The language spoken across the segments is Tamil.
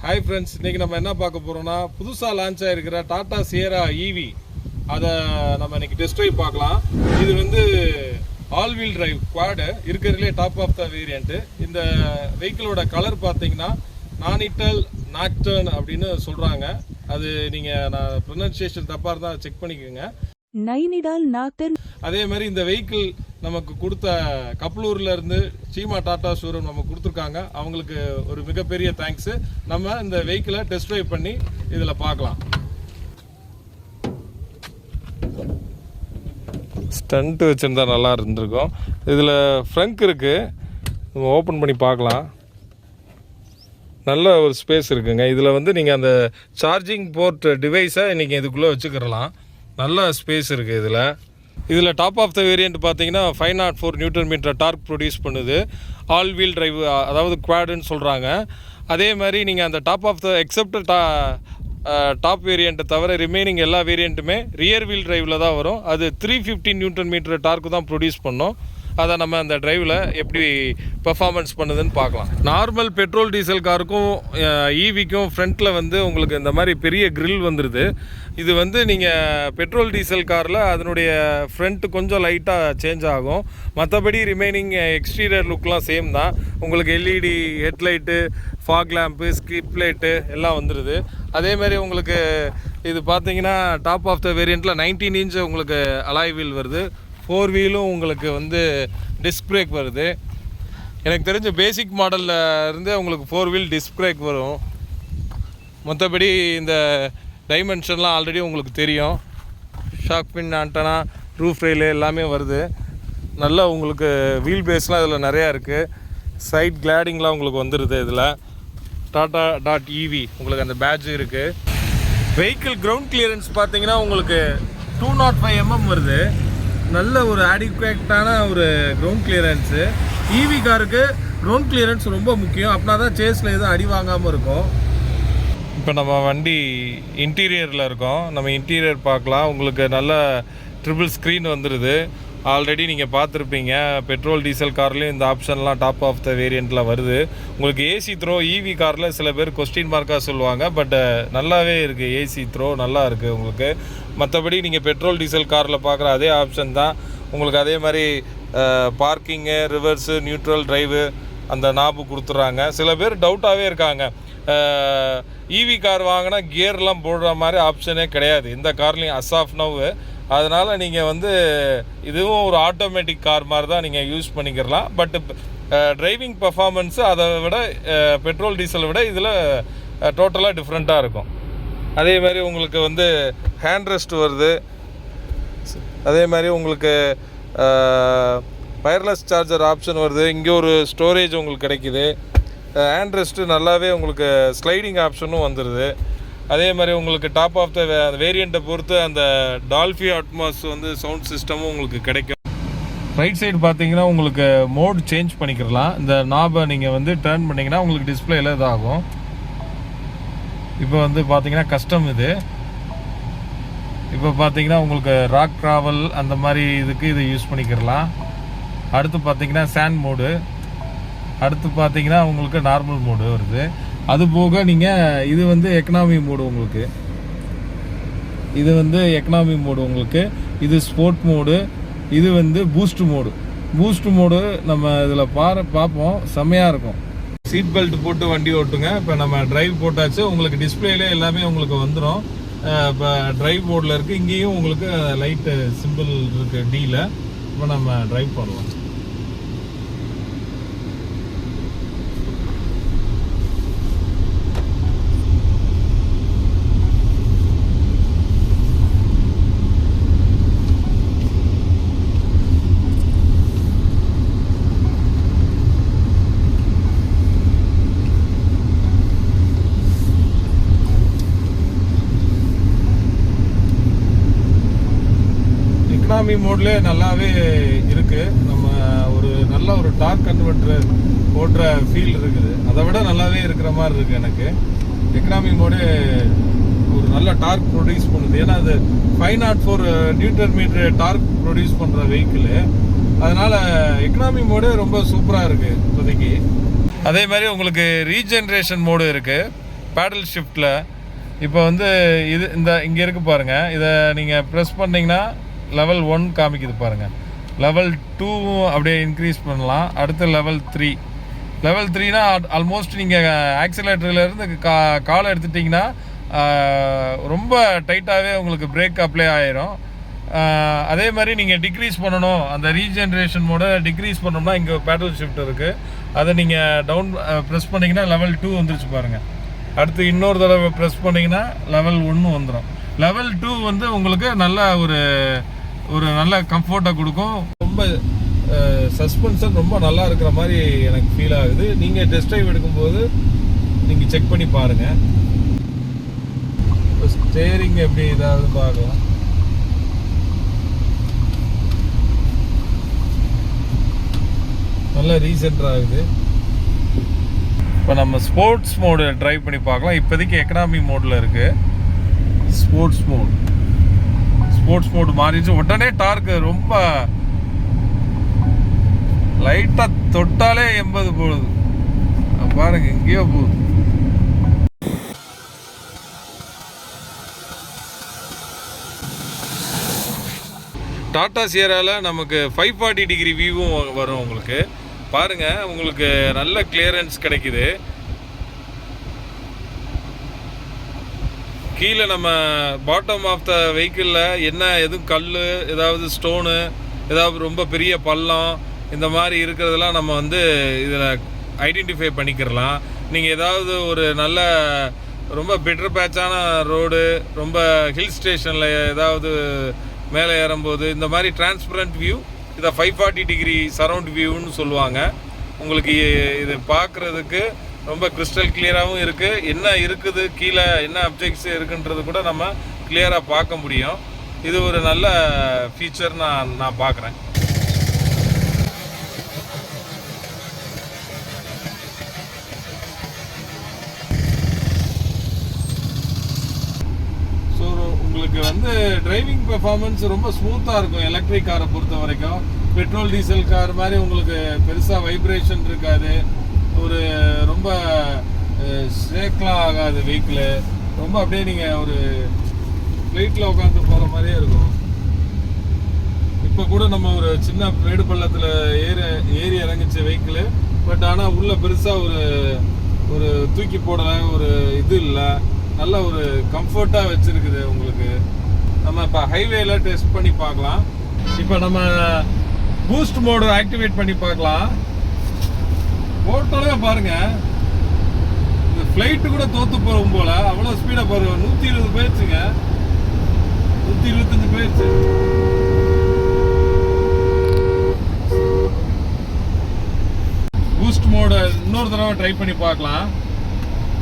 ஹாய் ஃப்ரெண்ட்ஸ், இன்றைக்கி நம்ம என்ன பார்க்க போகிறோம்னா புதுசாக லான்ச் ஆகிருக்கிற டாடா சியரா ஈவி. அதை நம்ம இன்றைக்கி டெஸ்ட் ட்ரைவ் பார்க்கலாம். இது வந்து ஆல் வீல் டிரைவ் குவாடு இருக்கிறதுலே டாப் ஆஃப் த வேரியண்ட்டு. இந்த வெஹிக்கிளோட கலர் பார்த்தீங்கன்னா நானிட்டல் நாக்டர்ன் அப்படின்னு சொல்கிறாங்க. அது நீங்கள் நான் ப்ரொனன்சியேஷன் தப்பாக இருந்தால் செக் பண்ணிக்கோங்க. நைனிடால் நாக்டர்ன். அதே மாதிரி இந்த வெஹிக்கிள் நமக்கு கொடுத்த கப்பலூர்ல இருந்து சீமா டாடா ஷோரூம் நமக்கு கொடுத்துருக்காங்க. அவங்களுக்கு ஒரு மிகப்பெரிய தேங்க்ஸ். நம்ம இந்த வெஹிக்கிளை டெஸ்ட் ட்ரைவ் பண்ணி இதில் பார்க்கலாம். ஸ்டண்ட் வச்சுருந்தா நல்லா இருந்திருக்கும். இதில் ஃப்ரங்க் இருக்குது, நம்ம ஓப்பன் பண்ணி பார்க்கலாம். நல்ல ஒரு ஸ்பேஸ் இருக்குங்க. இதில் வந்து நீங்கள் அந்த சார்ஜிங் போர்ட் டிவைஸை இன்றைக்கி இதுக்குள்ளே வச்சுக்கிறலாம். நல்ல ஸ்பேஸ் இருக்குது. இதில் டாப் ஆஃப் த வேரியண்ட் பார்த்தீங்கன்னா 504 Nm டார்க் ப்ரொடியூஸ் பண்ணுது. ஆல் வீல் டிரைவ், அதாவது குவாடுன்னு சொல்கிறாங்க. அதே மாதிரி நீங்கள் அந்த top of the except top வேரியண்ட்டை தவிர ரிமைனிங் எல்லா வேரியண்ட்டுமே ரியர் வீல் டிரைவில் தான் வரும். அது 350 Nm டார்க்கு தான் ப்ரொடியூஸ் பண்ணோம். அதை நம்ம அந்த டிரைவில் எப்படி பெர்ஃபார்மன்ஸ் பண்ணுதுன்னு பார்க்கலாம். நார்மல் பெட்ரோல் டீசல் காருக்கும் ஈவிக்கும் ஃப்ரண்ட்டில் வந்து உங்களுக்கு இந்த மாதிரி பெரிய கிரில் வந்துடுது. இது வந்து நீங்கள் பெட்ரோல் டீசல் காரில் அதனுடைய ஃப்ரண்ட் கொஞ்சம் லைட்டாக சேஞ்ச் ஆகும். மற்றபடி ரிமைனிங் எக்ஸ்டீரியர் லுக்லாம் சேம் தான். உங்களுக்கு LED headlight, fog lamp, skip light எல்லாம் வந்துடுது. அதேமாதிரி உங்களுக்கு இது பார்த்தீங்கன்னா டாப் ஆஃப் த வேரியண்ட்டில் 19 inch உங்களுக்கு அலாய் வீல் வருது. 4 வீலும் உங்களுக்கு வந்து டிஸ்க் பிரேக் வருது. எனக்கு தெரிஞ்ச பேசிக் மாடலில் இருந்து உங்களுக்கு 4 வீல் டிஸ்க் பிரேக் வரும். மற்றபடி இந்த டைமென்ஷன்லாம் ஆல்ரெடி உங்களுக்கு தெரியும். ஷாக் பின், ஆண்டனா, ரூஃப் ரெயிலு எல்லாமே வருது. நல்லா உங்களுக்கு வீல் பேஸ்லாம் இதில் நிறையா இருக்குது. சைட் கிளாடிங்லாம் உங்களுக்கு வந்துடுது. இதில் டாடா டாட் ஈவி உங்களுக்கு அந்த பேட்ச் இருக்குது. வெஹிக்கிள் கிரவுண்ட் கிளியரன்ஸ் பார்த்தீங்கன்னா உங்களுக்கு 205 mm வருது. நல்ல ஒரு ஆடிக்வேட்டான ஒரு கிரவுண்ட் கிளியரன்ஸு. ஈவி காருக்கு கிரவுண்ட் கிளியரன்ஸ் ரொம்ப முக்கியம். அப்படின்னா தான் சேஸில் எதுவும் அடி வாங்காமல் இருக்கும். இப்போ நம்ம வண்டி இன்டீரியரில் இருக்கோம். நம்ம இன்டீரியர் பார்க்கலாம். உங்களுக்கு நல்ல ட்ரிபிள் ஸ்க்ரீன் வந்துடுது. ஆல்ரெடி நீங்கள் பார்த்துருப்பீங்க, பெட்ரோல் டீசல் கார்லேயும் இந்த ஆப்ஷன்லாம் டாப் ஆஃப் த வேரியண்ட்டில் வருது. உங்களுக்கு ஏசி த்ரோ ஈவி காரில் சில பேர் கொஸ்டின் மார்க்காக சொல்லுவாங்க. பட் நல்லாவே இருக்குது. ஏசி த்ரோ நல்லா இருக்குது உங்களுக்கு. மற்றபடி நீங்கள் பெட்ரோல் டீசல் காரில் பார்க்குற அதே ஆப்ஷன் தான் உங்களுக்கு. அதே மாதிரி பார்க்கிங்கு, ரிவர்ஸு, நியூட்ரல் டிரைவு அந்த நாபு கொடுத்துட்றாங்க. சில பேர் டவுட்டாகவே இருக்காங்க, ஈவி கார் வாங்கினா கியர்லாம் போடுற மாதிரி ஆப்ஷனே கிடையாது இந்த கார்லேயும் அஸ் ஆஃப் நவ். அதனால் நீங்கள் வந்து இதுவும் ஒரு ஆட்டோமேட்டிக் கார் மாதிரி தான் நீங்கள் யூஸ் பண்ணிக்கிறலாம். பட் டிரைவிங் பர்ஃபார்மன்ஸு அதை விட பெட்ரோல் டீசலை விட இதில் டோட்டலாக டிஃப்ரெண்ட்டாக இருக்கும். அதே மாதிரி உங்களுக்கு வந்து ஹேண்ட் ரெஸ்ட் வருது. அதே மாதிரி உங்களுக்கு வயர்லெஸ் சார்ஜர் ஆப்ஷன் வருது. இங்கே ஒரு ஸ்டோரேஜ் உங்களுக்கு கிடைக்கிது. ஹேண்ட் ரெஸ்ட்டு நல்லாவே உங்களுக்கு ஸ்லைடிங் ஆப்ஷனும் வந்துடுது. அதே மாதிரி உங்களுக்கு டாப் ஆஃப் த வேரியண்ட்டை பொறுத்து அந்த டால்ஃபி அட்மாஸ் வந்து சவுண்ட் சிஸ்டமும் உங்களுக்கு கிடைக்கும். ரைட் சைடு பார்த்தீங்கன்னா உங்களுக்கு மோட் சேஞ்ச் பண்ணிக்கிறலாம். இந்த நாபை நீங்கள் வந்து டர்ன் பண்ணிங்கன்னா உங்களுக்கு டிஸ்பிளேயில் இதாகும். இப்போ வந்து பார்த்தீங்கன்னா கஸ்டம் இது. இப்போ பார்த்தீங்கன்னா உங்களுக்கு ராக் ட்ராவல் அந்த மாதிரி இதுக்கு இது யூஸ் பண்ணிக்கிறலாம். அடுத்து பார்த்தீங்கன்னா சாண்ட் மோடு. அடுத்து பார்த்தீங்கன்னா உங்களுக்கு நார்மல் மோடு வருது. அது போக நீங்கள் இது வந்து எக்கனாமி மோடு உங்களுக்கு. இது வந்து எக்கனாமி மோடு உங்களுக்கு. இது ஸ்போர்ட் மோடு. இது வந்து பூஸ்ட் மோடு. பூஸ்ட் மோடு நம்ம இதில் பார்ப்போம், செம்மையாக இருக்கும். சீட் பெல்ட் போட்டு வண்டி ஓட்டுங்க. இப்போ நம்ம டிரைவ் போட்டாச்சு. உங்களுக்கு டிஸ்பிளேலே எல்லாமே உங்களுக்கு வந்துடும். இப்போ டிரைவ் போர்டில் இருக்குது. இங்கேயும் உங்களுக்கு லைட்டு சிம்பிள் இருக்குது டீல. இப்போ நம்ம டிரைவ் பண்ணுவோம். எக்கனாமி மோட்லேயே நல்லாவே இருக்குது. நம்ம ஒரு நல்ல ஒரு டார்க் கன்வெர்ட்டர் போடுற ஃபீல் இருக்குது. அதை விட நல்லாவே இருக்கிற மாதிரி இருக்குது எனக்கு. எக்கனாமி மோடு ஒரு நல்ல டார்க் ப்ரொடியூஸ் பண்ணுது. ஏன்னா அது 504 Nm டார்க் ப்ரொடியூஸ் பண்ணுற வெஹிக்கிள். அதனால் எக்கனாமி மோடு ரொம்ப சூப்பராக இருக்குது இப்போதைக்கு. அதே மாதிரி உங்களுக்கு ரீஜென்ரேஷன் மோடு இருக்குது. பேடல் ஷிஃப்ட்டில் இப்போ வந்து இது இங்கே இருக்குது பாருங்கள். இதை நீங்கள் ப்ரெஸ் பண்ணிங்கன்னா லெவல் 1 காமிக்குது பாருங்கள். லெவல் 2 அப்படியே இன்க்ரீஸ் பண்ணலாம். அடுத்து லெவல் 3. லெவல் 3னா ஆல்மோஸ்ட் நீங்கள் ஆக்சிலேட்டர்லேருந்து காலை எடுத்துட்டிங்கன்னா ரொம்ப டைட்டாகவே உங்களுக்கு பிரேக் அப்ளை ஆயிரும். அதே மாதிரி நீங்கள் டிக்ரீஸ் பண்ணணும், அந்த ரீஜென்ரேஷன் மோட டிக்ரீஸ் பண்ணோம்னா இங்கே பேடல் ஷிஃப்ட் இருக்குது. அதை நீங்கள் டவுன் ப்ரெஸ் பண்ணிங்கன்னா லெவல் 2 வந்துருச்சு பாருங்கள். அடுத்து இன்னொரு தடவை ப்ரெஸ் பண்ணிங்கன்னா லெவல் 1 வந்துடும். லெவல் 2 வந்து உங்களுக்கு நல்ல ஒரு நல்ல கம்ஃபர்ட்டை கொடுக்கும். ரொம்ப சஸ்பென்ஷன் ரொம்ப நல்லா இருக்கிற மாதிரி எனக்கு ஃபீல் ஆகுது. நீங்கள் டெஸ்ட் ட்ரைவ் எடுக்கும்போது நீங்கள் செக் பண்ணி பாருங்கள். ஸ்டேரிங் எப்படி ஏதாவது பார்க்கலாம். நல்லா ரீசென்ட் ஆகுது. இப்போ நம்ம ஸ்போர்ட்ஸ் மோடு ட்ரைவ் பண்ணி பார்க்கலாம். இப்போதைக்கு எக்கனாமி மோடில் இருக்குது. ஸ்போர்ட்ஸ் மோடு மாறிடுச்சு. உடனே டார்க்கு ரொம்ப லைட்டாக தொட்டாலே 80 போகுது பாருங்க, எங்கேயோ போகுது. டாடா சியராவில் நமக்கு 540 டிகிரி வியூவும் வரும் உங்களுக்கு. பாருங்கள், உங்களுக்கு நல்ல கிளியரன்ஸ் கிடைக்குது. கீழே நம்ம பாட்டம் ஆஃப் த வெஹிக்கிளில் எதுவும் கல், ஏதாவது ஸ்டோனு, ஏதாவது ரொம்ப பெரிய பள்ளம் இந்த மாதிரி இருக்கிறதெல்லாம் நம்ம வந்து இதில் ஐடென்டிஃபை பண்ணிக்கிறலாம். நீங்கள் ஏதாவது ஒரு நல்ல ரொம்ப பெட்டர் பேட்சான ரோடு, ரொம்ப ஹில் ஸ்டேஷனில் ஏதாவது மேலே ஏறும்போது இந்த மாதிரி டிரான்ஸ்பரண்ட் வியூ, இதை 540 டிகிரி சரவுண்ட் வியூன்னு சொல்லுவாங்க. உங்களுக்கு இது பார்க்குறதுக்கு ரொம்ப கிறிஸ்டல் கிளியராகவும் இருக்குது. என்ன இருக்குது கீழே, என்ன அப்ஜெக்ட்ஸ் இருக்குன்றது கூட நம்ம கிளியராக பார்க்க முடியும். இது ஒரு நல்ல ஃபீச்சர் நான் பார்க்குறேன். ஸோ உங்களுக்கு வந்து டிரைவிங் பெர்ஃபார்மன்ஸ் ரொம்ப ஸ்மூத்தாக இருக்கும். எலக்ட்ரிக் காரை பொறுத்த வரைக்கும் பெட்ரோல் டீசல் கார் மாதிரி உங்களுக்கு பெருசாக வைப்ரேஷன் இருக்காது. ஒரு ரொம்ப ஷேக்லாம் ஆகாது வெஹிக்கிள். ரொம்ப அப்படியே நீங்கள் ஒரு ஃப்ளைட்டில் உட்காந்து போகிற மாதிரியே இருக்கும். இப்போ கூட நம்ம ஒரு சின்ன மேடு பள்ளத்தில் ஏறி இறங்கிச்ச வெஹிக்கிள். பட் ஆனால் உள்ள பெருசாக ஒரு தூக்கி போடலை, ஒரு இது இல்லை. நல்ல ஒரு கம்ஃபர்ட்டாக வச்சுருக்குது உங்களுக்கு. நம்ம இப்போ ஹைவேல டெஸ்ட் பண்ணி பார்க்கலாம். இப்போ நம்ம பூஸ்ட் மோடு ஆக்டிவேட் பண்ணி பார்க்கலாம். ஓட்டோலே பாருங்க, இந்த ஃப்ளைட்டு கூட தோத்து போகும் போல அவ்வளோ ஸ்பீடாக பாருங்க. 120 போயிடுச்சுங்க, 125 போயிடுச்சு. பூஸ்ட் மோடு இன்னொரு தடவை ட்ரை பண்ணி பார்க்கலாம்.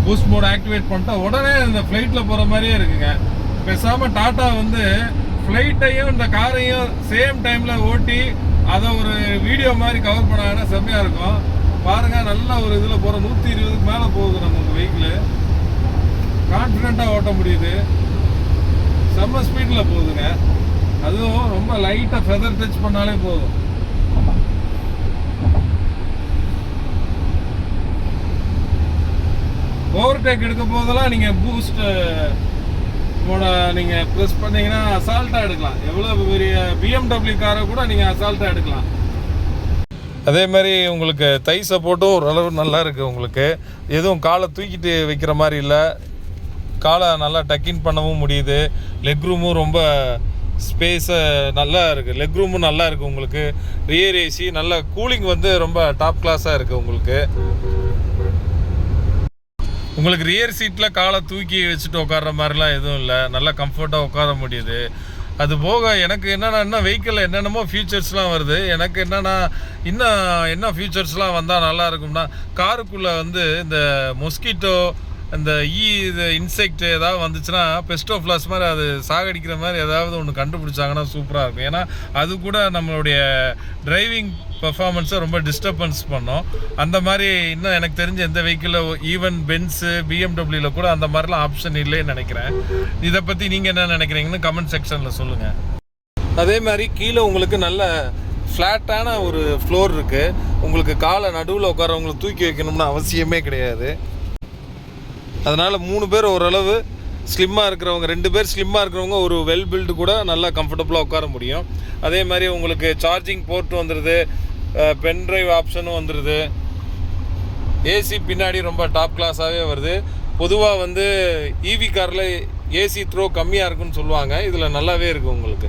பூஸ்ட் மோடு ஆக்டிவேட் பண்ணிட்டா உடனே இந்த ஃப்ளைட்டில் போகிற மாதிரியே இருக்குங்க. பேசாமல் டாட்டா வந்து ஃப்ளைட்டையும் இந்த காரையும் சேம் டைமில் ஓட்டி அதை ஒரு வீடியோ மாதிரி கவர் பண்ணாங்கன்னா செம்மையாக இருக்கும். பாருங்கள், நல்ல ஒரு இதில் போகிற 120க்கு மேலே போகுது நமக்கு வெஹிக்கிள். கான்ஃபிடென்ட்டாக ஓட்ட முடியுது. செம்ம ஸ்பீடில் போகுதுங்க. அதுவும் ரொம்ப லைட்டாக ஃபெதர் டச் பண்ணாலே போதும். ஓவர்டேக் எடுக்க போதெல்லாம் நீங்கள் பூஸ்ட் மோட நீங்கள் ப்ரெஸ் பண்ணிங்கன்னா அசால்ட்டாக எடுக்கலாம். எவ்வளோ பெரிய BMW காரை கூட நீங்கள் அசால்ட்டாக எடுக்கலாம். அதே மாதிரி உங்களுக்கு தை சப்போர்ட்டும் ஓரளவு நல்லா இருக்குது. உங்களுக்கு எதுவும் காலை தூக்கிட்டு வைக்கிற மாதிரி இல்லை. காலை நல்லா டக்கின் பண்ணவும் முடியுது. லெக் ரூமும் ரொம்ப ஸ்பேஸை நல்லா இருக்குது. லெக் ரூமும் நல்லா இருக்குது உங்களுக்கு. ரியர் ஏசி நல்ல கூலிங் வந்து ரொம்ப டாப் கிளாஸாக இருக்குது உங்களுக்கு. உங்களுக்கு ரியர் சீட்டில் காலை தூக்கி வச்சுட்டு உட்கார்ற மாதிரிலாம் எதுவும் இல்லை. நல்லா கம்ஃபர்ட்டாக உட்கார முடியுது. அது போக எனக்கு என்னென்னா வெஹிக்கிளில் என்னென்னமோ ஃபியூச்சர்ஸ்லாம் வருது. எனக்கு இன்னும் என்ன ஃபியூச்சர்ஸ்லாம் வந்தால் நல்லா இருக்கும்னா, காருக்குள்ளே வந்து இந்த மொஸ்கிட்டோ, இந்த இது இன்செக்ட் ஏதாவது வந்துச்சுன்னா பெஸ்டோஃப்ளாஸ் மாதிரி அது சாகடிக்கிற மாதிரி ஏதாவது ஒன்று கண்டுபிடிச்சாங்கன்னா சூப்பராக இருக்கும். ஏன்னா அது கூட நம்மளுடைய டிரைவிங் பெர்ஃபார்மன்ஸை ரொம்ப டிஸ்டர்பன்ஸ் பண்ணோம். அந்த மாதிரி இன்னும் எனக்கு தெரிஞ்ச எந்த வெஹிக்கிளில், ஈவன் பென்ஸு, BMWவில் கூட அந்த மாதிரிலாம் ஆப்ஷன் இல்லைன்னு நினைக்கிறேன். இதை பற்றி நீங்கள் என்ன நினைக்கிறீங்கன்னு கமெண்ட் செக்ஷனில் சொல்லுங்கள். அதே மாதிரி கீழே உங்களுக்கு நல்ல ஃப்ளாட்டான ஒரு ஃப்ளோர் இருக்குது. உங்களுக்கு காலை நடுவில் உட்காரவங்களுக்கு தூக்கி வைக்கணும்னு அவசியமே கிடையாது. அதனால் 3 பேர் ஓரளவு ஸ்லிம்மாக இருக்கிறவங்க, 2 பேர் ஸ்லிம்மாக இருக்கிறவங்க ஒரு வெல் பில்டு கூட நல்லா கம்ஃபர்டபுளாக உட்கார முடியும். அதே மாதிரி உங்களுக்கு சார்ஜிங் போர்ட் வந்துடுது, பென்ட்ரைவ் ஆப்ஷனும் வந்துடுது. ஏசி பின்னாடி ரொம்ப டாப் கிளாஸாகவே வருது. பொதுவாக வந்து ஈவி காரில் ஏசி த்ரோ கம்மியாக இருக்குன்னு சொல்லுவாங்க, இதில் நல்லாவே இருக்குது. உங்களுக்கு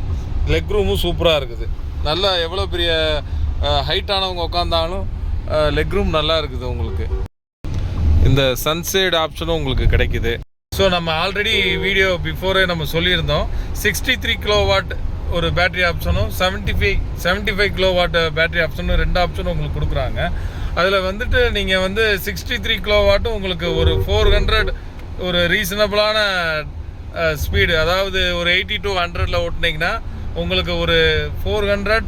லெக் ரூமும் சூப்பராக இருக்குது. நல்லா எவ்வளோ பெரிய ஹைட்டானவங்க உட்காந்தாலும் லெக் ரூம் நல்லா இருக்குது. உங்களுக்கு இந்த சன்சைட் ஆப்ஷனும் உங்களுக்கு கிடைக்குது. ஸோ நம்ம ஆல்ரெடி வீடியோ பிஃபோரே நம்ம சொல்லியிருந்தோம், 63 கிலோவாட் ஒரு பேட்டரி ஆப்ஷனும் 75 கிலோவாட் பேட்டரி ஆப்ஷனும் 2 ஆப்ஷனும் உங்களுக்கு கொடுக்குறாங்க. அதில் வந்துட்டு நீங்கள் வந்து 63 கிலோவாட்டும் உங்களுக்கு ஒரு 400 ஒரு ரீசனபிளான ஸ்பீடு, அதாவது ஒரு 80 to 100 ஓட்டினீங்கன்னா உங்களுக்கு ஒரு 400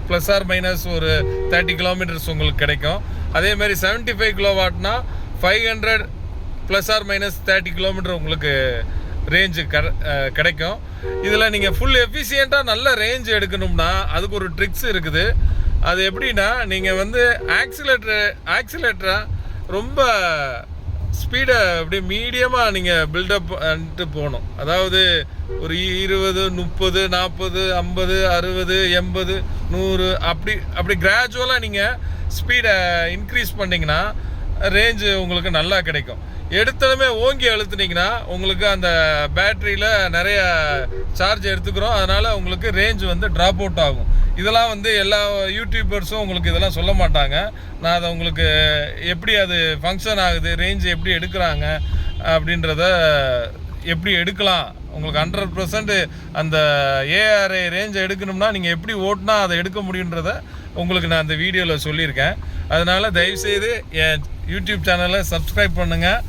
ப்ளஸ் ஆர் மைனஸ் ஒரு 30 கிலோமீட்டர்ஸ் உங்களுக்கு கிடைக்கும். அதே மாதிரி 75 கிலோவாட்னா 500 ப்ளஸ் ஆர் மைனஸ் 30 கிலோமீட்டர் உங்களுக்கு ரேஞ்சு கிடைக்கும். இதில் நீங்கள் ஃபுல் எஃபிஷியண்ட்டாக நல்ல ரேஞ்ச் எடுக்கணும்னா அதுக்கு ஒரு ட்ரிக்ஸ் இருக்குது. அது எப்படின்னா, நீங்கள் வந்து ஆக்சிலேட்டரை ரொம்ப ஸ்பீடை அப்படியே மீடியமாக நீங்கள் பில்டப் பண்ணிட்டு போகணும். அதாவது ஒரு 20, 30, 40, 50, 60, 80, 100 அப்படி கிராஜுவலாக நீங்கள் ஸ்பீடை இன்க்ரீஸ் பண்ணிங்கன்னா ரேஞ்சு உங்களுக்கு நல்லா கிடைக்கும். எடுத்ததுமே ஓங்கி அழுத்துனீங்கன்னா உங்களுக்கு அந்த பேட்டரியில் நிறைய சார்ஜ் எடுத்துக்கிறோம், அதனால் உங்களுக்கு ரேஞ்ச் வந்து ட்ராப் அவுட் ஆகும். இதெல்லாம் வந்து எல்லா யூடியூபர்ஸும் உங்களுக்கு இதெல்லாம் சொல்ல மாட்டாங்க. நான் அதை உங்களுக்கு எப்படி அது ஃபங்க்ஷன் ஆகுது, ரேஞ்ச் எப்படி எடுக்கிறாங்க அப்படின்றத எப்படி எடுக்கலாம், உங்களுக்கு 100% அந்த ஏஆர்ஐ ரேஞ்சை எடுக்கணும்னா நீங்கள் எப்படி ஓட்டினா அதை எடுக்க முடியுன்றத உங்களுக்கு நான் அந்த வீடியோவில் சொல்லியிருக்கேன். அதனால் தயவுசெய்து என் யூடியூப் சேனலை சப்ஸ்கிரைப் பண்ணுங்கள்,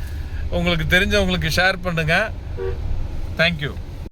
உங்களுக்கு தெரிஞ்சவங்களுக்கு ஷேர் பண்ணுங்கள். தேங்க்யூ.